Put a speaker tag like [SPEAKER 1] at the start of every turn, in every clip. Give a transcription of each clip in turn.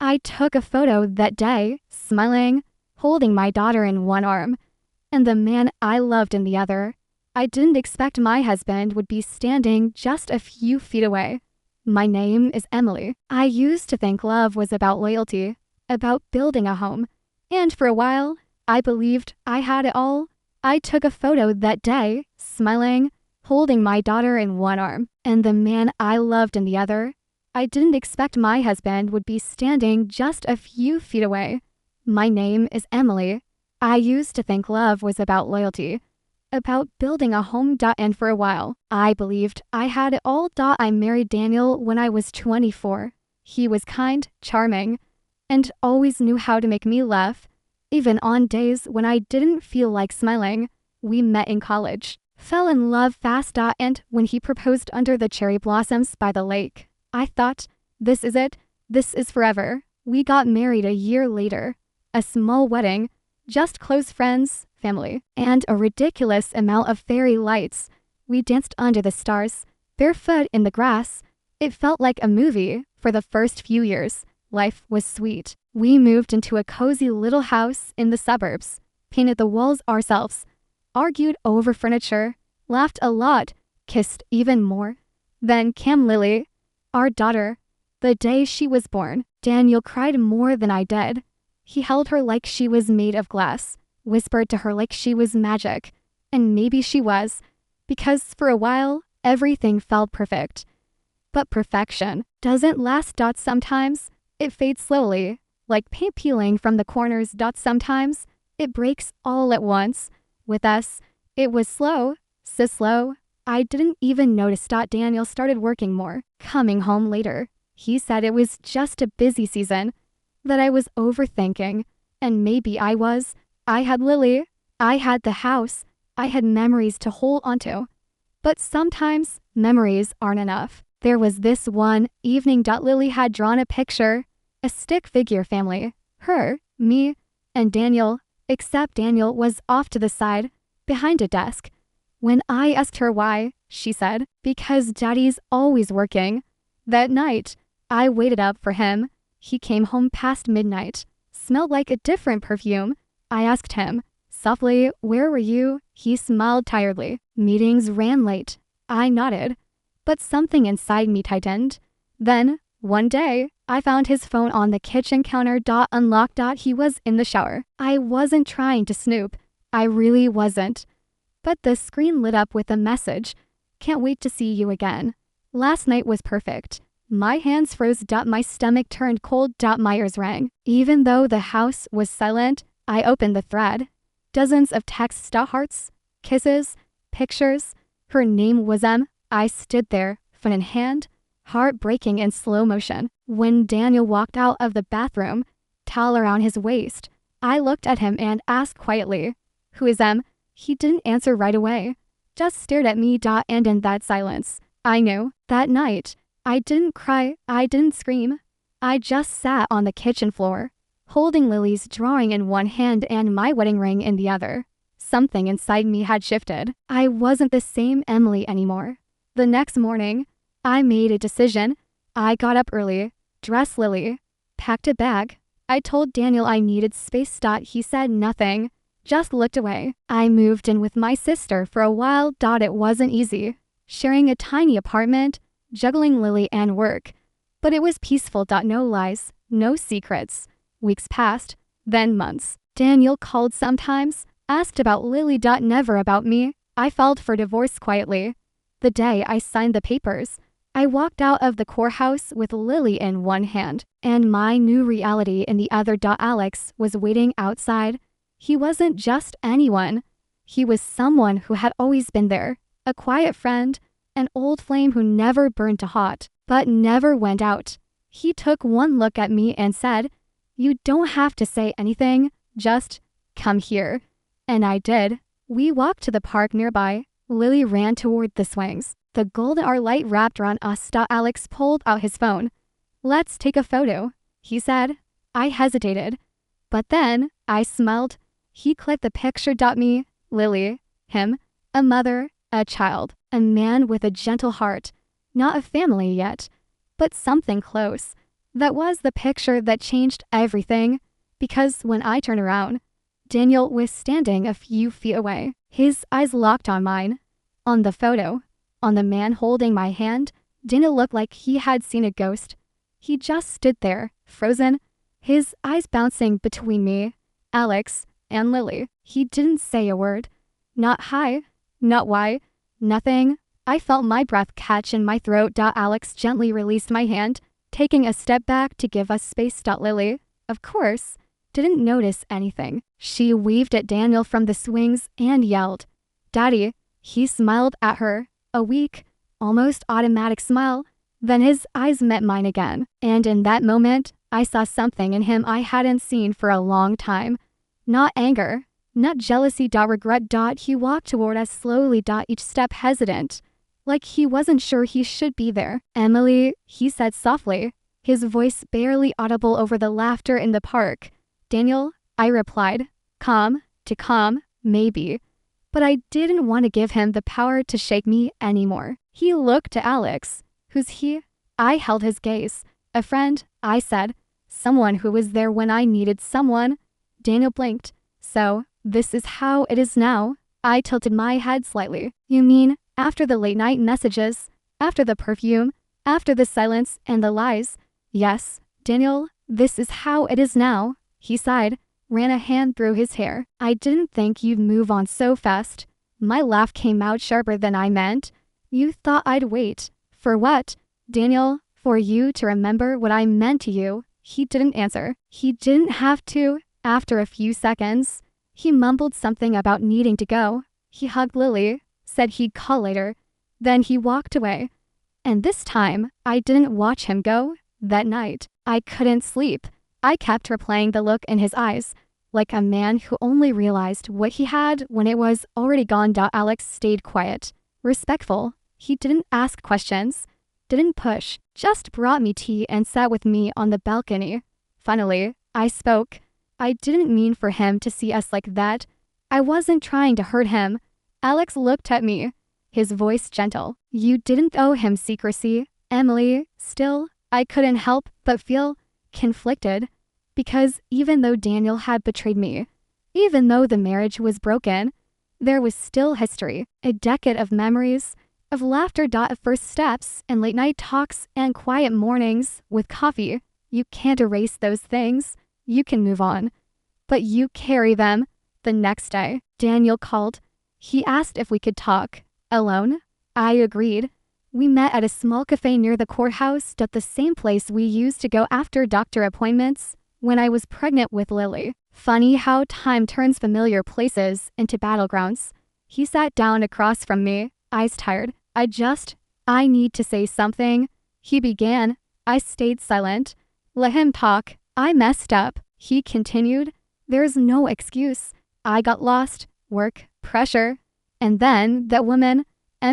[SPEAKER 1] I took a photo that day, smiling, holding my daughter in one arm, and the man I loved in the other. I didn't expect my husband would be standing just a few feet away. My name is Emily. I used to think love was about loyalty, about building a home, and for a while, I believed I had it all. I took a photo that day, smiling, holding my daughter in one arm, and the man I loved in the other. I didn't expect my husband would be standing just a few feet away. My name is Emily. I used to think love was about loyalty, about building a home. And for a while, I believed I had it all. I married Daniel when I was 24. He was kind, charming, and always knew how to make me laugh, even on days when I didn't feel like smiling. We met in college, fell in love fast. And when he proposed under the cherry blossoms by the lake, I thought, this is it. This is forever. We got married a year later. A small wedding, just close friends, family, and a ridiculous amount of fairy lights. We danced under the stars, barefoot in the grass. It felt like a movie. For the first few years, life was sweet. We moved into a cozy little house in the suburbs, painted the walls ourselves, argued over furniture, laughed a lot, kissed even more. Then came Lily, our daughter. The day she was born, Daniel cried more than I did. He held her like she was made of glass, whispered to her like she was magic. And maybe she was, because for a while, everything felt perfect. But perfection doesn't last. Sometimes it fades slowly, like paint peeling from the corners. Sometimes it breaks all at once. With us, it was slow, so slow, I didn't even notice. Daniel started working more, coming home later. He said it was just a busy season, that I was overthinking, and maybe I was. I had Lily, I had the house, I had memories to hold onto. But sometimes memories aren't enough. There was this one evening. Lily had drawn a picture, a stick figure family, her, me, and Daniel, except Daniel was off to the side, behind a desk. When I asked her why, she said, because Daddy's always working. That night, I waited up for him. He came home past midnight, smelled like a different perfume. I asked him, softly, where were you? He smiled tiredly. Meetings ran late. I nodded, but something inside me tightened. Then, one day, I found his phone on the kitchen counter. Unlocked. He was in the shower. I wasn't trying to snoop. I really wasn't. But the screen lit up with a message. Can't wait to see you again. Last night was perfect. My hands froze. My stomach turned cold. My ears rang. Even though the house was silent, I opened the thread. Dozens of texts, hearts, kisses, pictures. Her name was Em. I stood there, phone in hand, heart breaking in slow motion. When Daniel walked out of the bathroom, towel around his waist, I looked at him and asked quietly, who is Em? He didn't answer right away, just stared at me. And in that silence, I knew. That night, I didn't cry, I didn't scream. I just sat on the kitchen floor, holding Lily's drawing in one hand and my wedding ring in the other. Something inside me had shifted. I wasn't the same Emily anymore. The next morning, I made a decision. I got up early, dressed Lily, packed a bag. I told Daniel I needed space. He said nothing, just looked away. I moved in with my sister for a while. It wasn't easy, sharing a tiny apartment, juggling Lily and work. But it was peaceful. No lies, no secrets. Weeks passed, then months. Daniel called sometimes, asked about Lily. Never about me. I filed for divorce quietly. The day I signed the papers, I walked out of the courthouse with Lily in one hand and my new reality in the other. Alex was waiting outside. He wasn't just anyone. He was someone who had always been there, a quiet friend, an old flame who never burned too hot, but never went out. He took one look at me and said, you don't have to say anything, just come here. And I did. We walked to the park nearby. Lily ran toward the swings. The golden hour light wrapped around us. Alex pulled out his phone. Let's take a photo, he said. I hesitated, but then I smiled. He clicked the picture. Me, Lily, him, a mother, a child, a man with a gentle heart. Not a family yet, but something close. That was the picture that changed everything, because when I turned around, Daniel was standing a few feet away, his eyes locked on mine. On the photo, on the man holding my hand, Daniel looked like he had seen a ghost. He just stood there, frozen, his eyes bouncing between me, Alex, and Lily. He didn't say a word. Not hi, not why, nothing. I felt my breath catch in my throat. Alex gently released my hand, taking a step back to give us space. Lily, of course, didn't notice anything. She waved at Daniel from the swings and yelled, "Daddy." He smiled at her, a weak, almost automatic smile. Then his eyes met mine again, and in that moment, I saw something in him I hadn't seen for a long time. Not anger, not jealousy. Regret. He walked toward us slowly. Each step hesitant, like he wasn't sure he should be there. "Emily," he said softly, his voice barely audible over the laughter in the park. "Daniel," I replied, calm, maybe. But I didn't want to give him the power to shake me anymore. He looked to Alex. "Who's he?" I held his gaze. "A friend," I said. "Someone who was there when I needed someone." Daniel blinked. "So, this is how it is now?" I tilted my head slightly. "You mean, after the late night messages, after the perfume, after the silence and the lies?" "Yes, Daniel, this is how it is now." He sighed, ran a hand through his hair. "I didn't think you'd move on so fast." My laugh came out sharper than I meant. "You thought I'd wait. For what, Daniel? For you to remember what I meant to you." He didn't answer. He didn't have to. After a few seconds, he mumbled something about needing to go. He hugged Lily, said he'd call later. Then he walked away. And this time, I didn't watch him go. That night, I couldn't sleep. I kept replaying the look in his eyes, like a man who only realized what he had when it was already gone. Alex stayed quiet, respectful. He didn't ask questions, didn't push, just brought me tea and sat with me on the balcony. Finally, I spoke. "I didn't mean for him to see us like that. I wasn't trying to hurt him." Alex looked at me, his voice gentle. "You didn't owe him secrecy, Emily." Still, I couldn't help but feel conflicted, because even though Daniel had betrayed me, even though the marriage was broken, there was still history, a decade of memories, of laughter. Of first steps and late night talks and quiet mornings with coffee. You can't erase those things. You can move on, but you carry them. The next day, Daniel called. He asked if we could talk alone. I agreed. We met at a small cafe near the courthouse, at the same place we used to go after doctor appointments when I was pregnant with Lily. Funny how time turns familiar places into battlegrounds. He sat down across from me, eyes tired. I need to say something." He began. I stayed silent. Let him talk. "I messed up," he continued. "There's no excuse. I got lost, work, pressure. And then that woman,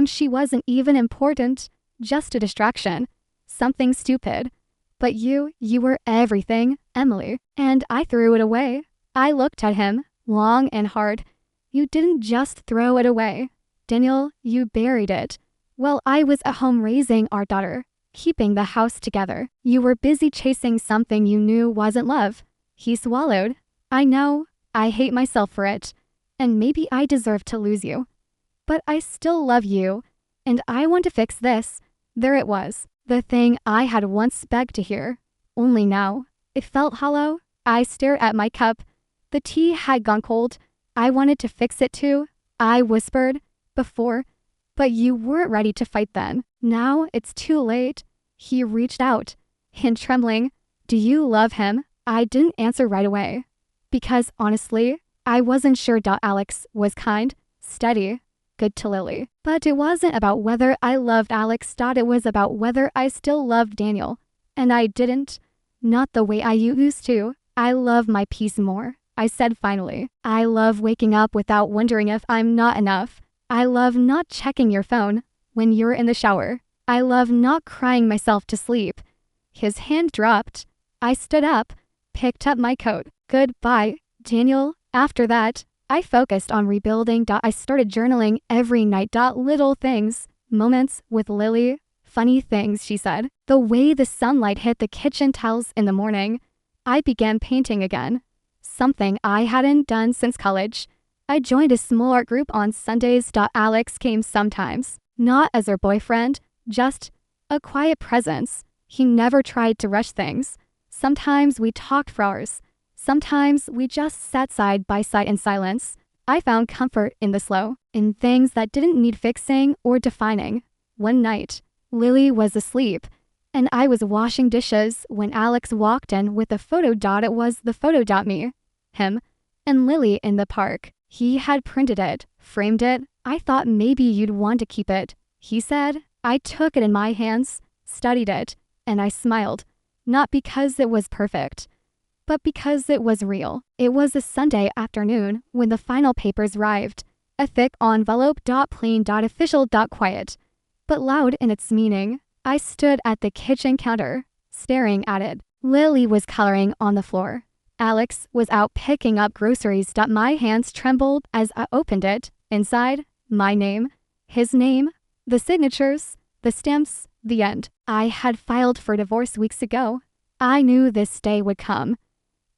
[SPEAKER 1] she wasn't even important, just a distraction. Something stupid. But you were everything, Emily." And I threw it away. I looked at him, long and hard. "You didn't just throw it away, Daniel, you buried it. Well, I was at home raising our daughter, keeping the house together. You were busy chasing something you knew wasn't love." He swallowed. "I know, I hate myself for it, and maybe I deserve to lose you. But I still love you, and I want to fix this." There it was, the thing I had once begged to hear. Only now, it felt hollow. I stared at my cup. The tea had gone cold. "I wanted to fix it too," I whispered, "before. But you weren't ready to fight then. Now it's too late." He reached out, hand trembling. "Do you love him?" I didn't answer right away, because honestly, I wasn't sure. Alex was kind, steady, good to Lily. But it wasn't about whether I loved Alex. It was about whether I still loved Daniel. And I didn't. Not the way I used to. "I love my peace more," I said finally. "I love waking up without wondering if I'm not enough. I love not checking your phone when you're in the shower. I love not crying myself to sleep." His hand dropped. I stood up, picked up my coat. "Goodbye, Daniel." After that, I focused on rebuilding. I started journaling every night. Little things, moments with Lily, Funny things, she said. The way the sunlight hit the kitchen tiles in the morning. I began painting again. Something I hadn't done since college. I joined a small art group on Sundays. Alex came sometimes. Not as her boyfriend, just a quiet presence. He never tried to rush things. Sometimes we talked for hours. Sometimes we just sat side by side in silence. I found comfort in the slow, in things that didn't need fixing or defining. One night, Lily was asleep, and I was washing dishes when Alex walked in with a photo. It was the photo. Me, him, and Lily in the park. He had printed it, framed it. I thought maybe you'd want to keep it, he said. I took it in my hands, studied it, and I smiled. Not because it was perfect, but because it was real. It was a Sunday afternoon when the final papers arrived. A thick envelope. Plain. Official. Quiet, but loud in its meaning. I stood at the kitchen counter, staring at it. Lily was coloring on the floor. Alex was out picking up groceries. My hands trembled as I opened it. Inside, my name, his name, the signatures, the stamps, the end. I had filed for divorce weeks ago. I knew this day would come.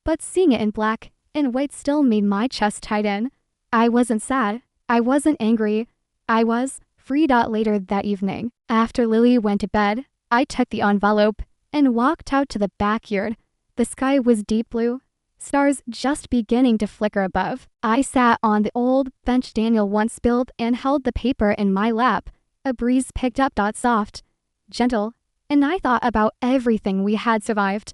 [SPEAKER 1] But seeing it in black and white still made my chest tighten. I wasn't sad. I wasn't angry. I was free. Later that evening, after Lily went to bed, I took the envelope and walked out to the backyard. The sky was deep blue, stars just beginning to flicker above. I sat on the old bench Daniel once built and held the paper in my lap. A breeze picked up. Soft, gentle, and I thought about everything we had survived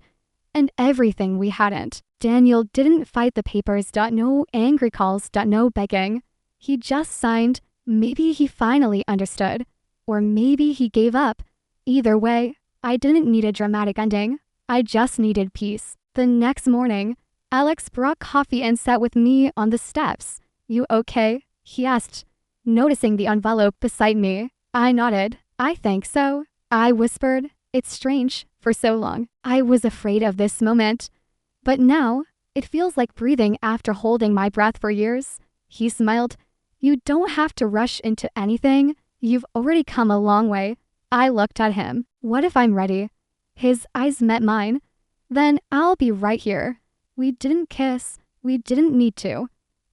[SPEAKER 1] and everything we hadn't. Daniel didn't fight the papers. No angry calls. No begging. He just signed. Maybe he finally understood, or maybe he gave up. Either way, I didn't need a dramatic ending. I just needed peace. The next morning, Alex brought coffee and sat with me on the steps. You okay? He asked, noticing the envelope beside me. I nodded. I think so. I whispered. It's strange. For so long, I was afraid of this moment. But now, it feels like breathing after holding my breath for years. He smiled. You don't have to rush into anything. You've already come a long way. I looked at him. What if I'm ready? His eyes met mine. Then I'll be right here. We didn't kiss. We didn't need to.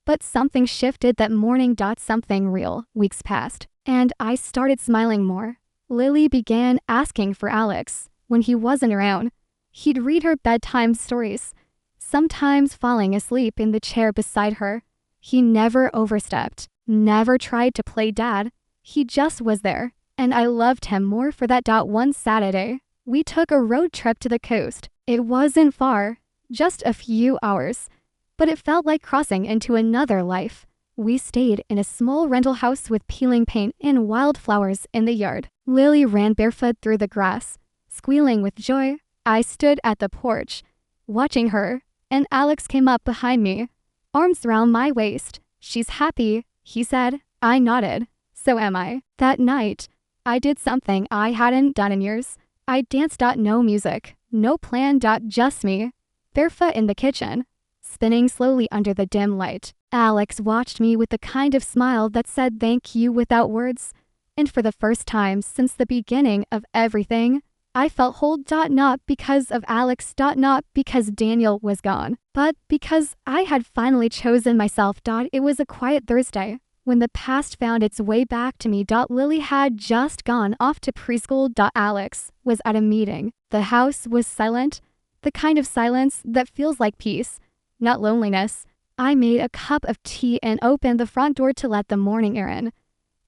[SPEAKER 1] But something shifted that morning. Something real. Weeks passed, and I started smiling more. Lily began asking for Alex. When he wasn't around, he'd read her bedtime stories, sometimes falling asleep in the chair beside her. He never overstepped, never tried to play dad. He just was there, and I loved him more for that. One Saturday, we took a road trip to the coast. It wasn't far, just a few hours, but it felt like crossing into another life. We stayed in a small rental house with peeling paint and wildflowers in the yard. Lily ran barefoot through the grass, squealing with joy. I stood at the porch, watching her, and Alex came up behind me, arms around my waist. She's happy, he said. I nodded. So am I. That night, I did something I hadn't done in years. I danced. No music, no plan. Just me, barefoot in the kitchen, spinning slowly under the dim light. Alex watched me with the kind of smile that said thank you without words. And for the first time since the beginning of everything, I felt whole. Not because of Alex. Not because Daniel was gone, but because I had finally chosen myself. It was a quiet Thursday when the past found its way back to me. Lily had just gone off to preschool. Alex was at a meeting. The house was silent, the kind of silence that feels like peace, not loneliness. I made a cup of tea and opened the front door to let the morning air in.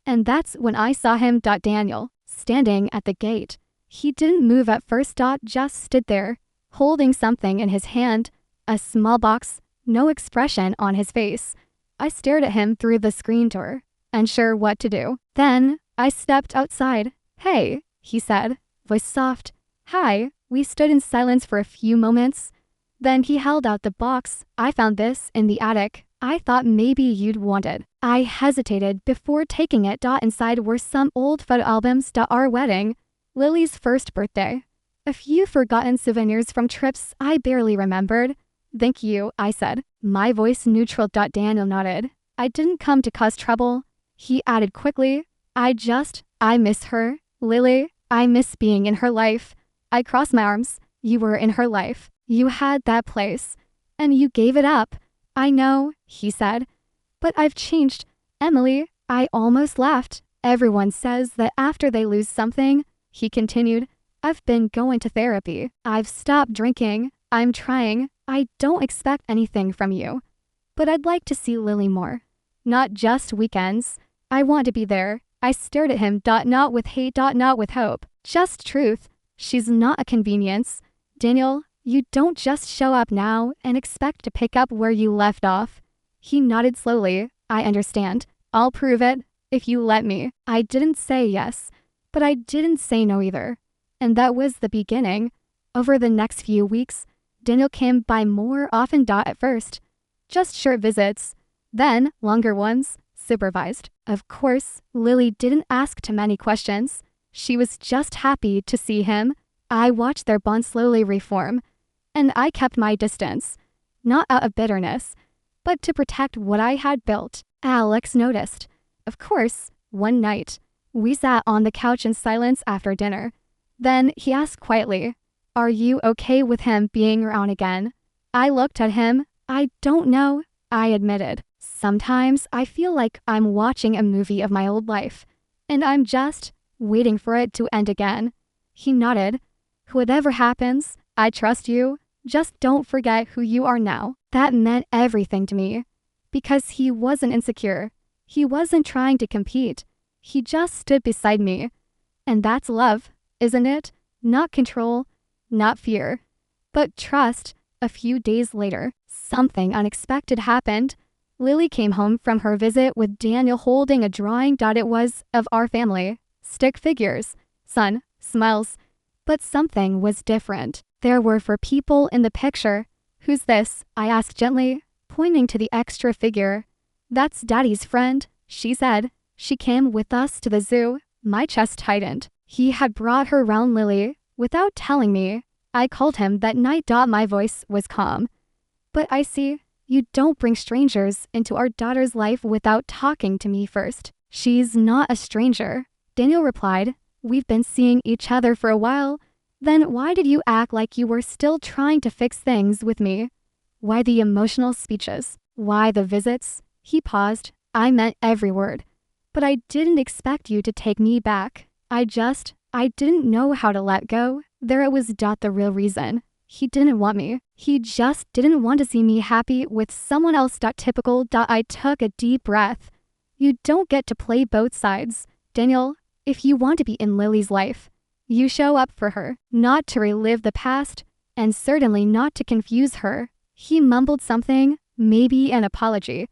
[SPEAKER 1] And that's when I saw him. Daniel, standing at the gate. He didn't move at first. Just stood there, holding something in his hand, a small box, no expression on his face. I stared at him through the screen door, unsure what to do. Then I stepped outside. Hey, he said, voice soft. Hi. We stood in silence for a few moments. Then he held out the box. I found this in the attic. I thought maybe you'd want it. I hesitated before taking it. Inside were some old photo albums. Our wedding, Lily's first birthday, a few forgotten souvenirs from trips I barely remembered. Thank you, I said, my voice neutral. Daniel nodded. I didn't come to cause trouble. He added quickly. I miss her, Lily. I miss being in her life. I crossed my arms. You were in her life. You had that place. And you gave it up. I know, he said. But I've changed. Emily, I almost laughed. Everyone says that after they lose something, he continued, I've been going to therapy. I've stopped drinking. I'm trying. I don't expect anything from you. But I'd like to see Lily more. Not just weekends. I want to be there. I stared at him, not with hate, not with hope. Just truth. She's not a convenience. Daniel, you don't just show up now and expect to pick up where you left off. He nodded slowly. I understand. I'll prove it, if you let me. I didn't say yes, but I didn't say no either. And that was the beginning. Over the next few weeks, Daniel came by more often at first. Just short visits. Then, longer ones, supervised. Of course, Lily didn't ask too many questions. She was just happy to see him. I watched their bond slowly reform, and I kept my distance. Not out of bitterness, but to protect what I had built. Alex noticed. Of course, one night, we sat on the couch in silence after dinner. Then he asked quietly, Are you okay with him being around again? I looked at him. I don't know, I admitted. Sometimes I feel like I'm watching a movie of my old life, and I'm just waiting for it to end again. He nodded. Whatever happens, I trust you. Just don't forget who you are now. That meant everything to me. Because he wasn't insecure. He wasn't trying to compete. He just stood beside me. And that's love, isn't it? Not control, not fear, but trust. A few days later, something unexpected happened. Lily came home from her visit with Daniel holding a drawing. It was of our family. Stick figures, sun, smiles. But something was different. There were 4 people in the picture. Who's this? I asked gently, pointing to the extra figure. That's Daddy's friend, she said. She came with us to the zoo. My chest tightened. He had brought her round Lily without telling me. I called him that night. My voice was calm. But I see, you don't bring strangers into our daughter's life without talking to me first. She's not a stranger, Daniel replied. We've been seeing each other for a while. Then why did you act like you were still trying to fix things with me? Why the emotional speeches? Why the visits? He paused. I meant every word. But I didn't expect you to take me back. I didn't know how to let go. There it was. The real reason. He didn't want me. He just didn't want to see me happy with someone else. Typical. I took a deep breath. You don't get to play both sides, Daniel. If you want to be in Lily's life, you show up for her, not to relive the past, and certainly not to confuse her. He mumbled something, maybe an apology.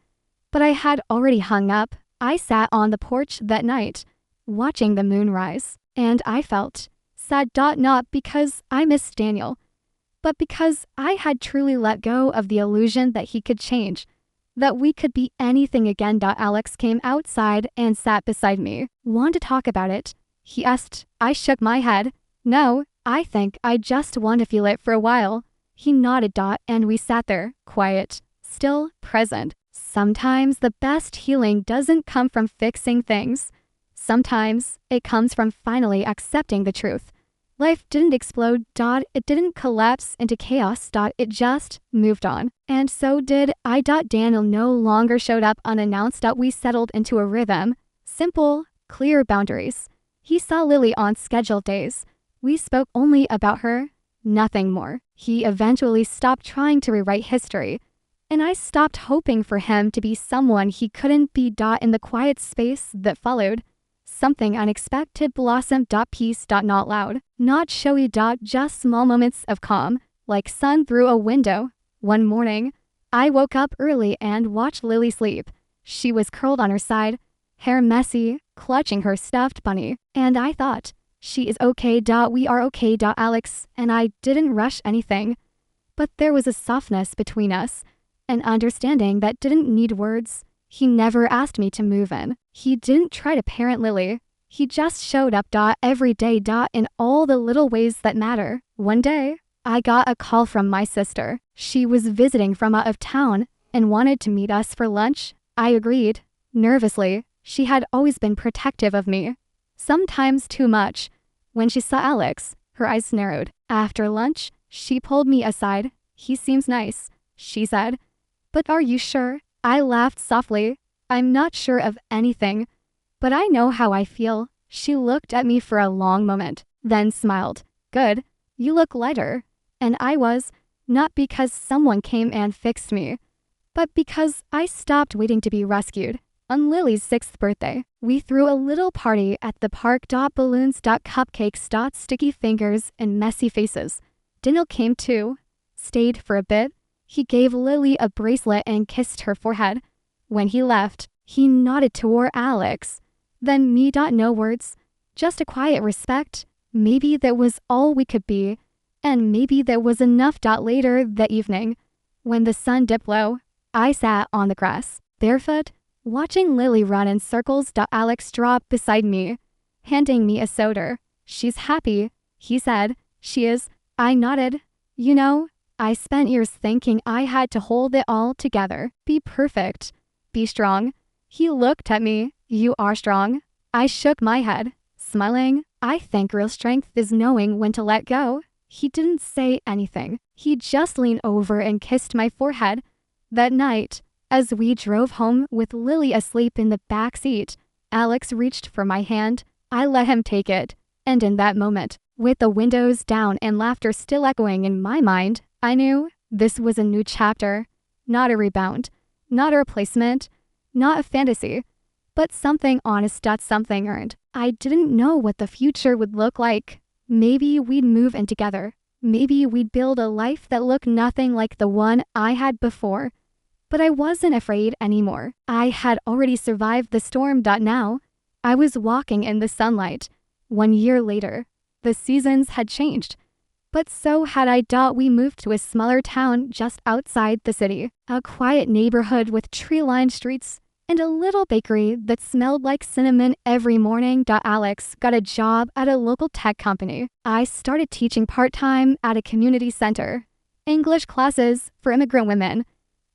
[SPEAKER 1] But I had already hung up. I sat on the porch that night, watching the moon rise, and I felt sad. Not because I missed Daniel, but because I had truly let go of the illusion that he could change, that we could be anything again. Alex came outside and sat beside me. Want to talk about it? He asked. I shook my head. No, I think I just want to feel it for a while. He nodded. And we sat there, quiet, still, present. Sometimes the best healing doesn't come from fixing things. Sometimes it comes from finally accepting the truth. Life didn't explode. It didn't collapse into chaos. It just moved on. And so did I. Daniel no longer showed up unannounced. We settled into a rhythm. Simple, clear boundaries. He saw Lily on scheduled days. We spoke only about her, nothing more. He eventually stopped trying to rewrite history, and I stopped hoping for him to be someone he couldn't be. In the quiet space that followed, something unexpected blossomed. Peace. Not loud, not showy. Just small moments of calm, like sun through a window. One morning, I woke up early and watched Lily sleep. She was curled on her side, hair messy, clutching her stuffed bunny, and I thought, she is okay. We are okay. Alex and I didn't rush anything, but there was a softness between us, an understanding that didn't need words. He never asked me to move in. He didn't try to parent Lily. He just showed up. Every day. In all the little ways that matter. One day, I got a call from my sister. She was visiting from out of town and wanted to meet us for lunch. I agreed, nervously. She had always been protective of me. Sometimes too much. When she saw Alex, her eyes narrowed. After lunch, she pulled me aside. He seems nice, she said. But are you sure? I laughed softly. I'm not sure of anything, but I know how I feel. She looked at me for a long moment, then smiled. Good, you look lighter. And I was, not because someone came and fixed me, but because I stopped waiting to be rescued. On Lily's 6th birthday, we threw a little party at the park. Balloons, cupcakes, sticky fingers, and messy faces. Daniel came too, stayed for a bit. He gave Lily a bracelet and kissed her forehead. When he left, he nodded toward Alex. Then me. No words, just a quiet respect. Maybe that was all we could be, and maybe that was enough. Later that evening, when the sun dipped low, I sat on the grass, barefoot, watching Lily run in circles. Alex dropped beside me, handing me a soda. She's happy, he said. She is, I nodded. You know, I spent years thinking I had to hold it all together, be perfect, be strong. He looked at me. You are strong. I shook my head, smiling. I think real strength is knowing when to let go. He didn't say anything. He just leaned over and kissed my forehead. That night, as we drove home with Lily asleep in the back seat, Alex reached for my hand. I let him take it. And in that moment, with the windows down and laughter still echoing in my mind, I knew this was a new chapter. Not a rebound, not a replacement, not a fantasy, but something honest. Something earned. I didn't know what the future would look like. Maybe we'd move in together. Maybe we'd build a life that looked nothing like the one I had before. But I wasn't afraid anymore. I had already survived the storm. Now, I was walking in the sunlight. 1 year later, the seasons had changed. But so had I. We moved to a smaller town just outside the city. A quiet neighborhood with tree-lined streets and a little bakery that smelled like cinnamon every morning. Alex got a job at a local tech company. I started teaching part-time at a community center, English classes for immigrant women.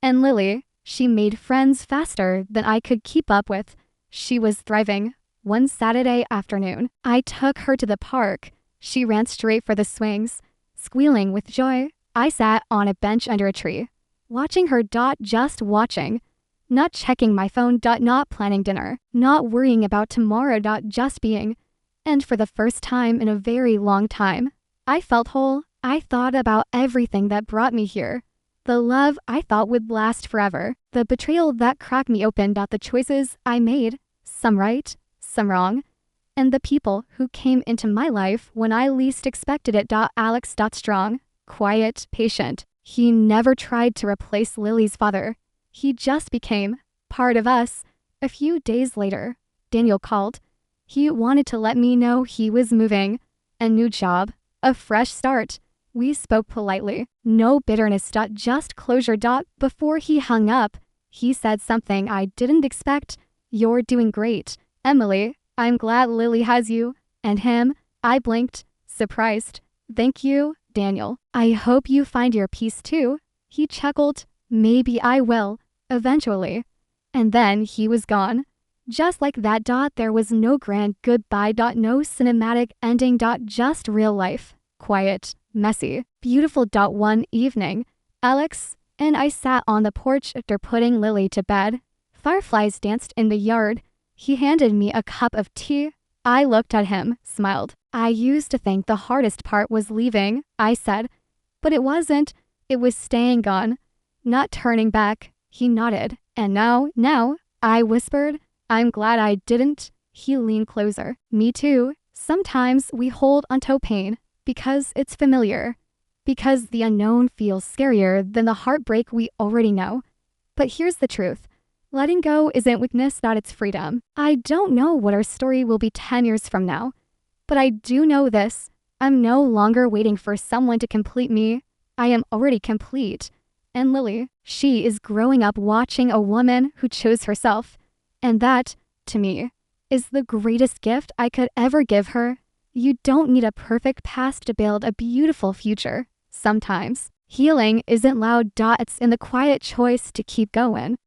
[SPEAKER 1] And Lily, she made friends faster than I could keep up with. She was thriving. One Saturday afternoon, I took her to the park. She ran straight for the swings. Squealing with joy, I sat on a bench under a tree, watching her. Just watching. Not checking my phone. Not planning dinner. Not worrying about tomorrow. Just being. And for the first time in a very long time, I felt whole. I thought about everything that brought me here. The love I thought would last forever. The betrayal that cracked me open. The choices I made, some right, some wrong. And the people who came into my life when I least expected it. Alex. Strong, quiet, patient. He never tried to replace Lily's father. He just became part of us. A few days later, Daniel called. He wanted to let me know he was moving. A new job, a fresh start. We spoke politely. No bitterness. Just closure. Before he hung up, he said something I didn't expect. You're doing great, Emily. I'm glad Lily has you. And him. I blinked, surprised. Thank you, Daniel. I hope you find your peace too. He chuckled. Maybe I will, eventually. And then he was gone. Just like that. There was no grand goodbye. No cinematic ending. Just real life. Quiet, messy, beautiful. One evening, Alex and I sat on the porch after putting Lily to bed. Fireflies danced in the yard. He handed me a cup of tea. I looked at him, smiled. I used to think the hardest part was leaving, I said. But it wasn't. It was staying gone. Not turning back. He nodded. And now, I whispered. I'm glad I didn't. He leaned closer. Me too. Sometimes we hold onto pain because it's familiar. Because the unknown feels scarier than the heartbreak we already know. But here's the truth. Letting go isn't weakness, it's freedom. I don't know what our story will be 10 years from now. But I do know this. I'm no longer waiting for someone to complete me. I am already complete. And Lily, she is growing up watching a woman who chose herself. And that, to me, is the greatest gift I could ever give her. You don't need a perfect past to build a beautiful future. Sometimes, healing isn't loud. It's in the quiet choice to keep going.